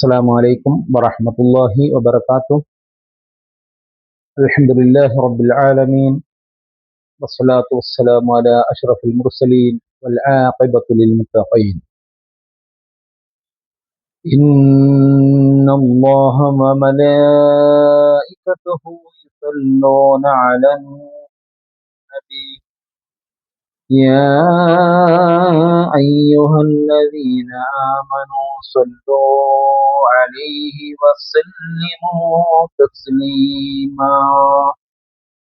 السلام عليكم ورحمة الله وبركاته. الحمد لله رب العالمين، والصلاة والسلام على أشرف المرسلين والعاقبة للمتقين. إن الله وملائكته يصلون على النبي يا أيها الذين آمنوا صلوا عليه وسلموا تسليما.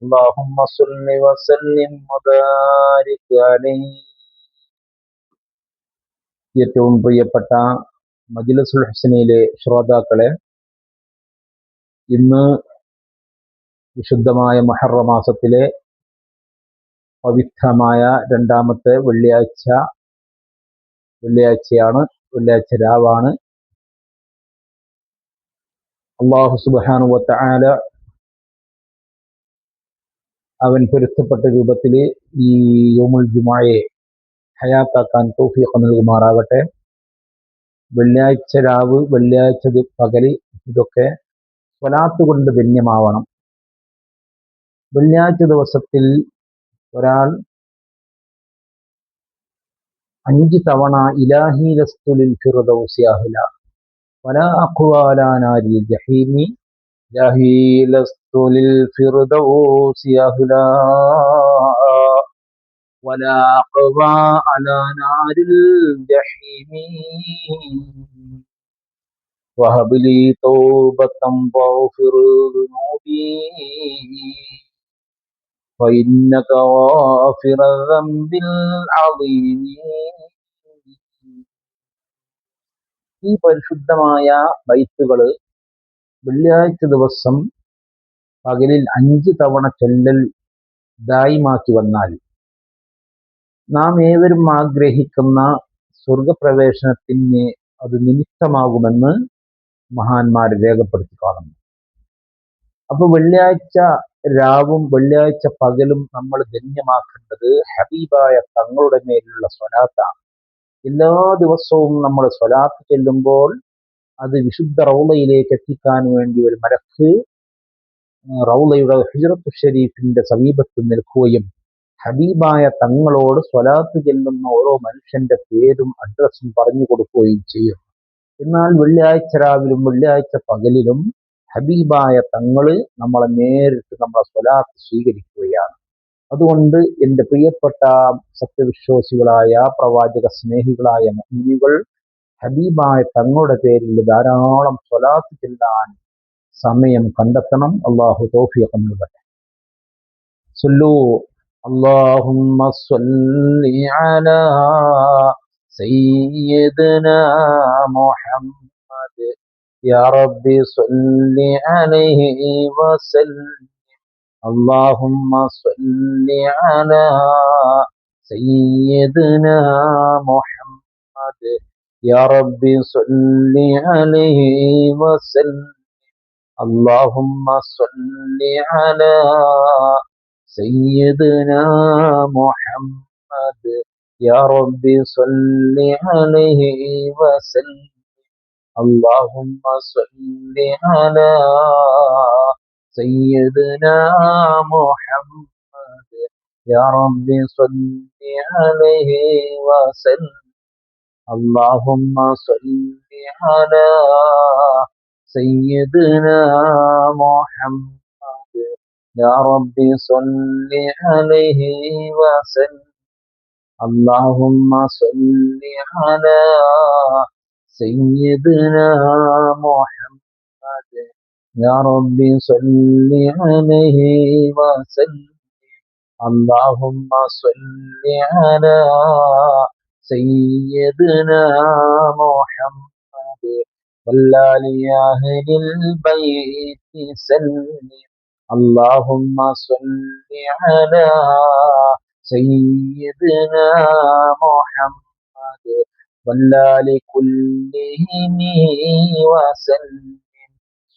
اللهم صل وسلم وبارك عليه. ഏറ്റവും പ്രിയപ്പെട്ട മജ്‌ലിസുൽ ഹുസ്നയിലെ ശ്രോതാക്കളെ, ഇന്ന് വിശുദ്ധമായ മുഹറം മാസത്തിലെ പവിത്രമായ രണ്ടാമത്തെ വെള്ളിയാഴ്ചയാണ്, വെള്ളിയാഴ്ച രാവാണ്. അല്ലാഹു സുബ്ഹാനഹു വ തആല അവൻ പൊരുത്തപ്പെട്ട രൂപത്തിൽ ഈ യൗമുൽ ജുമുഅയെ ഹയാത്താക്കാൻ തൗഫീഖ് നൽകുമാറാകട്ടെ. വെള്ളിയാഴ്ച രാവ്, വെള്ളിയാഴ്ച പകല്, ഇതൊക്കെ സ്വലാത്ത് കൊണ്ട് ധന്യമാവണം. വെള്ളിയാഴ്ച ദിവസത്തിൽ ഒരാൾ 5 തവണ ഇലാഹി ലസ്തു ലിൽ ഫിർദൗസി അഹ്ല വലാ അഖ്വാലാ നാരിൽ ജഹീമി ഇലാഹി ലസ്തു ലിൽ ഫിർദൗസി അഹ്ല വലാ അഖ്വാ അലാ നാരിൽ ജഹീമി വഹബ് ലി തൗബതൻ വഗ്ഫിർ ദുനൂബി فإنك غافر الذنب العظيم. ഈ പരിശുദ്ധമായ ബൈത്തുകൾ വെള്ളിയാഴ്ച ദിവസം പകലിൽ 5 തവണ ചൊല്ലൽ ദായിമാക്കി വന്നാൽ നാം ഏവരും ആഗ്രഹിക്കുന്ന സ്വർഗപ്രവേശനത്തിന് അത് നിമിത്തമാകുമെന്ന് മഹാന്മാർ രേഖപ്പെടുത്തി കാണുന്നു. അപ്പൊ വെള്ളിയാഴ്ച രാവും വെള്ളിയാഴ്ച പകലും നമ്മൾ ധന്യമാക്കേണ്ടത് ഹബീബായ തങ്ങളുടെ മേലുള്ള സ്വലാത്താണ്. എല്ലാ ദിവസവും നമ്മൾ സ്വലാത്ത് ചെല്ലുമ്പോൾ അത് വിശുദ്ധ റൗളയിലേക്ക് എത്തിക്കാൻ വേണ്ടി ഒരു മലക്ക് റൗളയുടെ ഹിജ്റത്തു ഷരീഫിന്റെ സമീപത്ത് നിൽക്കുകയും ഹബീബായ തങ്ങളോട് സ്വലാത്ത് ചെല്ലുന്ന ഓരോ മനുഷ്യന്റെ പേരും അഡ്രസ്സും പറഞ്ഞു കൊടുക്കുകയും ചെയ്യും. എന്നാൽ വെള്ളിയാഴ്ച രാവിലും വെള്ളിയാഴ്ച പകലിലും ഹബീബായ തങ്ങള് നമ്മളെ നേരിട്ട് നമ്മളെ സ്വലാത്ത് സ്വീകരിക്കുകയാണ്. അതുകൊണ്ട് എൻ്റെ പ്രിയപ്പെട്ട സത്യവിശ്വാസികളായ പ്രവാചക സ്നേഹികളായ മുഅ്മിനീകൾ ഹബീബായ തങ്ങളുടെ പേരിൽ ധാരാളം സ്വലാത്ത് ചെല്ലാൻ സമയം കണ്ടെത്തണം. അല്ലാഹു തൗഫീഖ് നൽകട്ടെ. സല്ലു അല്ലാഹുമ്മ സ്വല്ലി അലാ സയ്യിദിനാ മുഹമ്മദ് യാ റബ്ബി സ്വല്ലി അലൈഹി വസല്ലം. اللهم صل على سيدنا محمد يا رب صل عليه وسلم. اللهم صل على سيدنا محمد يا رب صل عليه وسلم. اللهم صل على سيدنا محمد يا رب صل عليه وسلم. اللهم صل على سيدنا محمد يا رب صل عليه وسلم. اللهم صل على سيدنا محمد يا رب صل عليه وسلم. اللهم صل على سيدنا محمد وآل أهل البيت سلم. اللهم صل على سيدنا محمد وآل كلهم وسلم.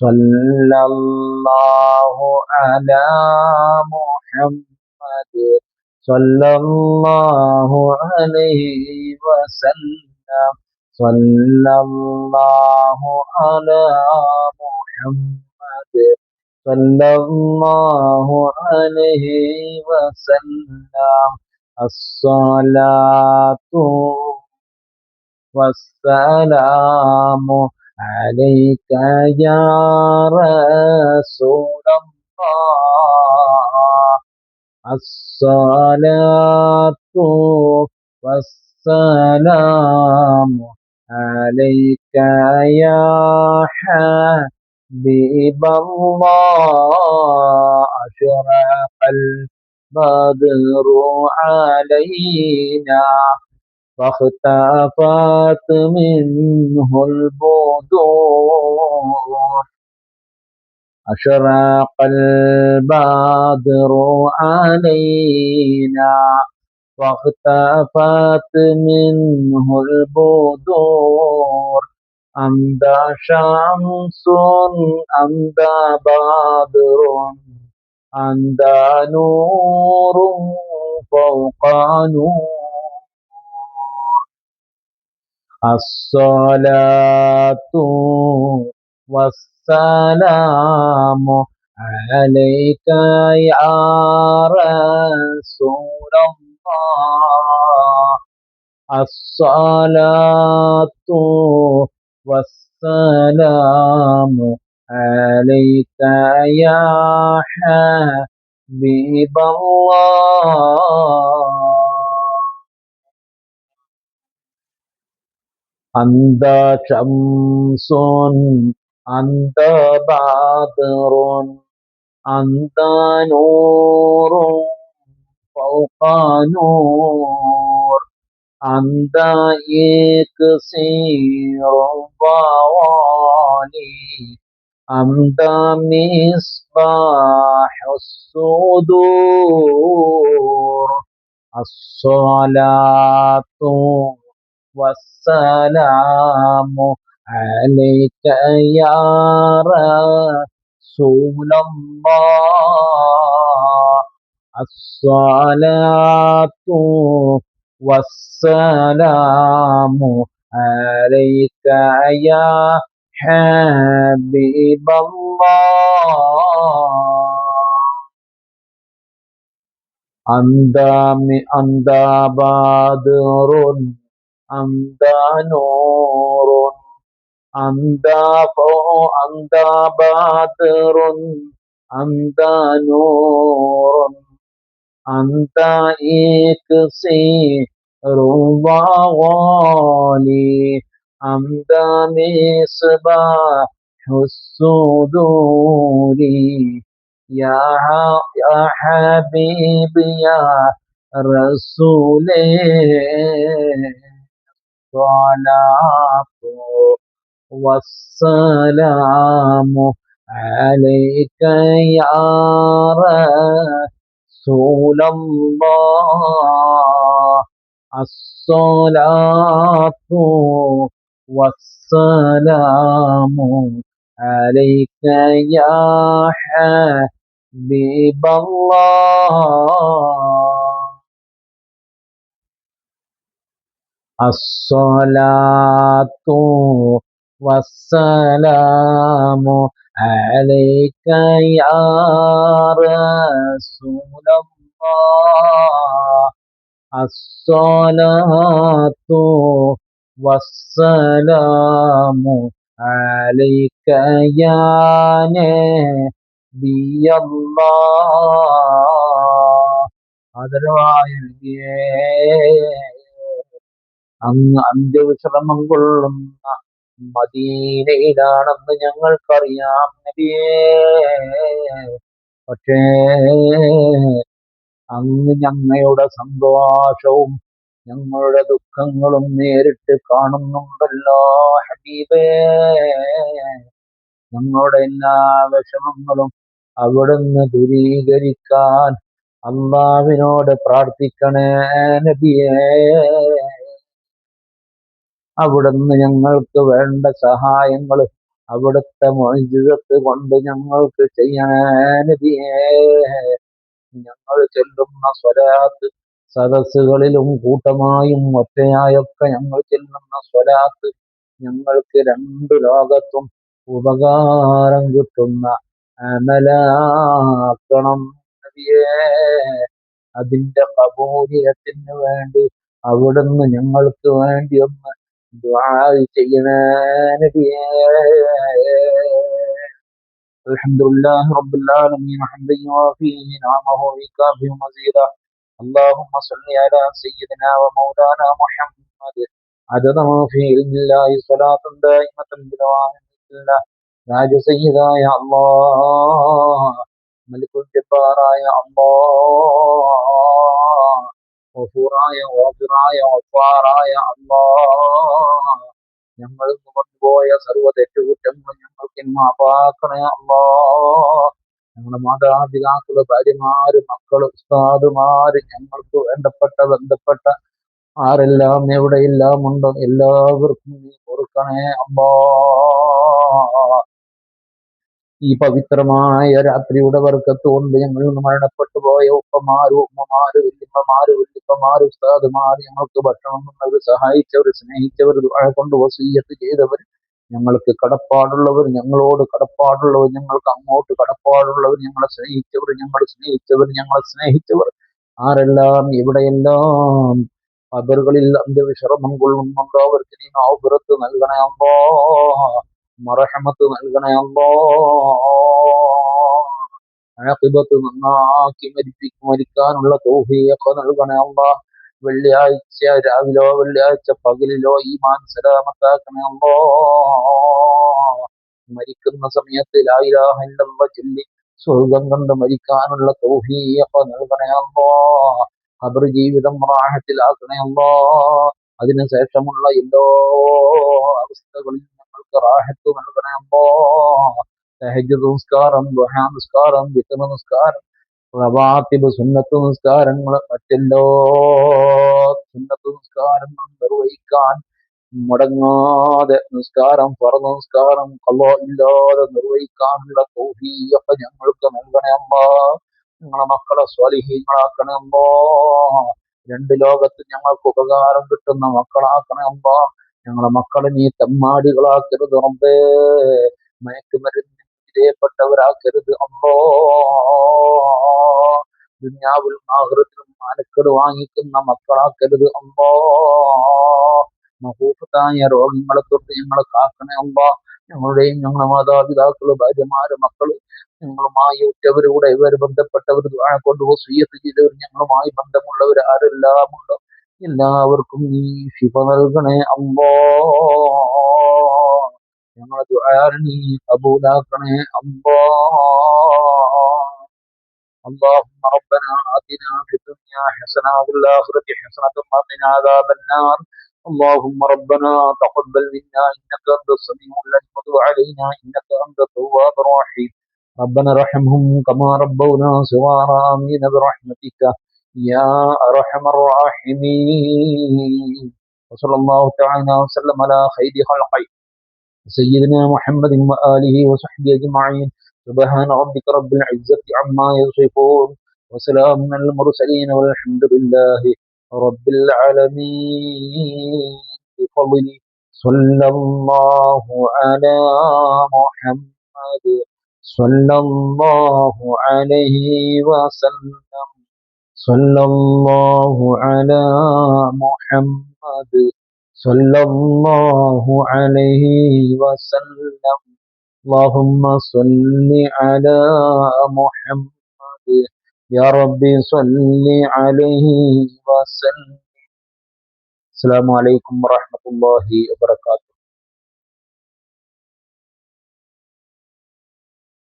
صلى الله على محمد صلى الله عليه وسلم. സല്ലല്ലാഹു അലാ മുഹമ്മദ് സല്ലല്ലാഹു അലൈഹി വസല്ലം. അസ്സലാത്തു വസ്സലാമു അലൈക യാ റസൂലല്ലാഹ്. അസ്സലാത്തു വസ്സലാമു അലൈക യാ ഹബീബല്ലാഹ്. അശ്റഖൽ ബദ്റു അലൈനാ فاختفت منه البدور. أشرق البدر علينا فاختفت منه البدور. أمدى شمس أمدى بدر أمدى نور فوق نور. الصلاة والسلام عليك يا رسول الله. الصلاة والسلام عليك يا حبيب الله. أنت شمس أنت بدر أنت نور فوق نور. أنت إكسير الضوالي أنت مصباح الصدور. الصلاة والسلام عليك يا رسول الله. الصلاة والسلام عليك يا حبيب الله. أنت بدر أنت نور أنت بدر أنت نور أنت إكسير الضوالي أنت مصباح الصدور. يا حبيبي يا رسولي الصلاة والسلام عليك يا رسول الله. الصلاة والسلام عليك يا حبيب الله. الصلاة والسلام عليك يا رسول الله. الصلاة والسلام عليك يا نبي الله. ആദരവായ നബിയേ, അങ്ങ് അന്ത്യവിശ്രമം കൊള്ളുന്ന മദീനയിലാണെന്ന് ഞങ്ങൾക്കറിയാം നബിയേ. പക്ഷേ അങ്ങ് ഞങ്ങളുടെ സന്തോഷവും ഞങ്ങളുടെ ദുഃഖങ്ങളും നേരിട്ട് കാണുന്നുണ്ടല്ലോ ഹബീബേ. ഞങ്ങളുടെ എല്ലാ വിഷമങ്ങളും അവിടുന്ന് ദൂരീകരിക്കാൻ അള്ളാഹുവിനോട് പ്രാർത്ഥിക്കണേ നബിയേ. അവിടുന്ന് ഞങ്ങൾക്ക് വേണ്ട സഹായങ്ങൾ അവിടുത്തെ മുഅ്ജിസത്ത് കൊണ്ട് ഞങ്ങൾക്ക് ചെയ്യണേ നബിയേ. ഞങ്ങൾ ചൊല്ലുന്ന സ്വലാത്ത് സദസ്സുകളിലും കൂട്ടമായും ഒറ്റയായൊക്കെ ഞങ്ങൾ ചെല്ലുന്ന സ്വലാത്ത് ഞങ്ങൾക്ക് രണ്ടു ലോകത്തും ഉപകാരം കിട്ടുന്ന അമലാക്കണം നബിയേ. അതിന്റെ കബൂലിയത്തിന് വേണ്ടി അവിടുന്ന് ഞങ്ങൾക്ക് വേണ്ടി ഒന്ന് ദുആ ചെയ്യണേ നബിയേ. അൽഹംദുലില്ലാഹി റബ്ബിൽ ആലമീൻ ഹംദൻ യുവാഫി നിഅമഹു വയുകാഫി മസീദാ. اللهم صل على سيدنا ومولانا محمد عدد ما في علم الله صلاة دائمة بدوام الله. രാജ സയ്യിദായ അല്ലാഹ്, മലിക്കുൽ ജബ്ബാറായ അല്ലാഹ്, ഗഫൂറായ ഗാഫിറായ ഗഫാറായ അല്ലാഹ്, ഞങ്ങൾ വന്നുപോയ സർവ്വ തെറ്റുകുറ്റങ്ങളും ഞങ്ങൾക്ക് മാപ്പാക്കണേ അല്ലാഹ്. ഞങ്ങളുടെ മാതാപിതാക്കള്, ഭാര്യമാര്, മക്കള്, ഉസ്താദുമാര്, ഞങ്ങൾക്ക് വേണ്ടപ്പെട്ട ബന്ധപ്പെട്ട ആരെല്ലാം എവിടെയെല്ലാം ഉണ്ടോ എല്ലാവർക്കും നീ കൊടുക്കണേ അല്ലാഹ്. ഈ പവിത്രമായ രാത്രിയുടെ ബർക്കത്ത് കൊണ്ട് ഞങ്ങളിൽ നിന്ന് മരണപ്പെട്ടു പോയ ഉപ്പമാര്, ഉമ്മമാര്, വല്യപ്പമാര്, ഉസ്താദുമാര്, ഞങ്ങൾക്ക് ഭക്ഷണം തന്നവർ, സഹായിച്ചവർ, സ്നേഹിച്ചവർ, ദുആ കൊണ്ട് വസിയ്യത്ത് ചെയ്തവർ, ഞങ്ങൾക്ക് കടപ്പാടുള്ളവർ, ഞങ്ങളോട് കടപ്പാടുള്ളവർ, ഞങ്ങൾക്ക് അങ്ങോട്ട് കടപ്പാടുള്ളവർ, ഞങ്ങളെ സ്നേഹിച്ചവർ, ഞങ്ങളെ സ്നേഹിച്ചവർ ആരെല്ലാം എവിടെയെല്ലാം ഖബറുകളിൽ അന്ത്യവിശ്രമം കൊള്ളുന്നുണ്ടോ അവർക്ക് നീ മഗ്ഫിറത്ത് നൽകണേ അല്ലാഹ്, മർഹമത്ത് നൽകണേ അല്ലാഹ്, ആഖിബത്ത് നന്നാക്കി മരിക്കാനുള്ള തൗഫീഖ് നൽകണേ അല്ലാഹ്. വെള്ളിയാഴ്ച രാവിലോ വെള്ളിയാഴ്ച പകലിലോ ഈമാൻ സലാമത്താക്കണേ അല്ലാഹ്. മരിക്കുന്ന സമയത്ത് ലാ ഇലാഹ ഇല്ലല്ലാഹ് ചൊല്ലി സ്വർഗം കണ്ട് മരിക്കാനുള്ള തൗഫീഖ് നൽകണേ അല്ലാഹ്. ഖബർ ജീവിതം റാഹത്തിലാക്കണേ അല്ലാഹ്. അതിനുശേഷമുള്ള എല്ലാ അവസ്ഥകളിലും ഞങ്ങൾക്ക് റാഹത്ത് നൽകണേ അല്ലാഹ്. തഹജ്ജുദ് നിസ്കാരം, ദുഹാ നിസ്കാരം, വിത്ർ നിസ്കാരം, റവാത്തിബ് സുന്നത്ത് നിസ്കാരങ്ങൾ, മറ്റെല്ലാ സുന്നത്ത് നിസ്കാരങ്ങളും നിർവഹിക്കാൻ മുടങ്ങാതെ നിസ്കാരം, ഫർദ് നിസ്കാരം ഖളാ ഇല്ലാതെ നിർവഹിക്കാനുള്ള തൗഫീഖ് ഞങ്ങൾക്ക് നൽകണേ അല്ലാഹ്. ഞങ്ങളെ മക്കളെ സ്വാലിഹീങ്ങളാക്കണേ അല്ലാഹ്. രണ്ട് ലോകത്ത് ഞങ്ങൾക്ക് ഉപകാരം കിട്ടുന്ന മക്കളാക്കണേ അല്ലാഹ്. ഞങ്ങളെ മക്കളെ നീ തെമ്മാടികളാക്കരുത് റബ്ബേ, മയക്കുമരുന്നിന് വിധേയപ്പെട്ടവരാക്കരുത് അല്ലാഹ്. ദുനിയാവിലും ആഖിറത്തിലും മാനക്കേട് വാങ്ങിക്കുന്ന മക്കളാക്കരുത് അല്ലാഹ്. മഹൂഫത്തായ രോഗങ്ങളെ തൊട്ട് ഞങ്ങളെ കാക്കണേ അല്ലാഹ്. ഞങ്ങളുടെയും ഞങ്ങളുടെ മാതാപിതാക്കള്, ഭാര്യമാര്, മക്കള്, ഞങ്ങളുമായി ഉറ്റവരുടെ ഇവര് ബന്ധപ്പെട്ടവർ, ദുആ കൊണ്ട് വസിയ്യത്ത് ചെയ്തവർ, ഞങ്ങളുമായി ബന്ധമുള്ളവർ ആരെല്ലാം ഉണ്ടോ എല്ലാവർക്കും നീ ശിഫ നൽകണേ അല്ലാഹ്. ഞങ്ങളെ ദുആ നീ കബൂലാക്കണേ അല്ലാഹ്. اللهم ربنا آتنا في الدنيا حسنة وفي الآخرة حسنة وقنا عذاب النار. اللهم ربنا تقبل منا إنك أنت السميع العليم وتب علينا إنك أنت التواب الرحيم. ربنا ارحمهم كما ربونا صغارا آمين برحمتك يا أرحم الراحمين. وصلى الله تعالى وسلم على خير خلقه سيدنا محمد وآله وصحبه أجمعين. سبحان ربك رب العزة عما يصفون وسلام على المرسلين والحمد لله رب العالمين. بفضل صلى الله على محمد صلى الله عليه وسلم. صلى الله على محمد صلى الله عليه وسلم. اللهم صل على محمد يا ربي صل عليه وسلم. السلام عليكم ورحمة الله وبركاته.